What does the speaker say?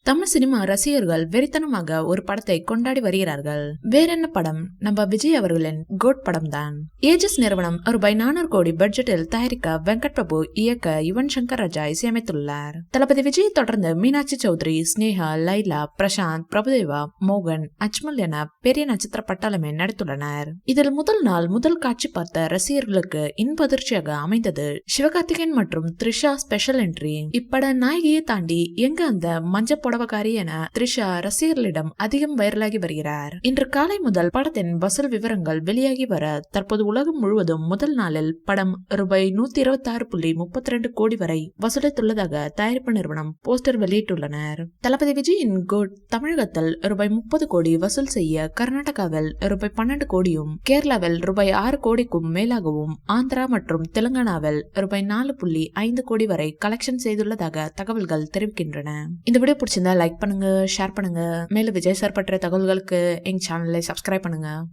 Tamil cinema ரசிகர்கள் வெறித்தனமாக ஒரு படத்தை கொண்டாடி வருகிறார்கள். வேற என்ன படம்? நம்ம விஜய் அவர்களின் கோட் படம் தான். ஏஜஸ் நிறுவனம் ரூபாய் 400 கோடி பட்ஜெட்டில் தயாரிக்க வெங்கட் பிரபு இயக்க யுவன் சங்கர் ராஜா இசையமைத்துள்ளார். தளபதி விஜய் தொடர்ந்து மீனாட்சி சௌத்ரி, ஸ்னேகா, லைலா, பிரசாந்த், பிரபுதேவா, மோகன், அஜ்மல் என பெரிய நட்சத்திர பட்டாளமே நடித்துள்ளனர். இதில் முதல் நாள் முதல் காட்சி பார்த்த ரசிகர்களுக்கு இன்பதிர்ச்சியாக அமைந்தது சிவகார்த்திகேயன் மற்றும் த்ரிஷா ஸ்பெஷல் என்ட்ரி. இப்பட நாயகியை தாண்டி எங்க அந்த மஞ்ச புடவக்காரி என த்ரிஷா ரசிகர்களிடம் அதிகம் வைரலாகி வருகிறார். இன்று காலை முதல் படத்தின் வசூல் விவரங்கள் வெளியாகி வர தற்போது உலகம் முழுவதும் முதல் நாளில் படம் ரூபாய் 126.32 கோடி வரை வசூலித்துள்ளதாக தயாரிப்பு நிறுவனம் போஸ்டர் வெளியிட்டுள்ளனர். தளபதி விஜயின் கோட் தமிழகத்தில் ரூபாய் 30 கோடி வசூல் செய்ய கர்நாடகாவில் ரூபாய் 12 கோடியும், கேரளாவில் ரூபாய் 6 கோடிக்கும் மேலாகவும், ஆந்திரா மற்றும் தெலுங்கானாவில் ரூபாய் 4.5 கோடி வரை கலெக்ஷன் செய்துள்ளதாக தகவல்கள் தெரிவிக்கின்றன. இந்த வீடியோ பிடிச்சிருந்தா லைக் பண்ணுங்க, ஷேர் பண்ணுங்க. மேலும் விஜய் சார் பற்றிய தகவல்களுக்கு எங்க சேனலை சப்ஸ்கிரைப் பண்ணுங்க.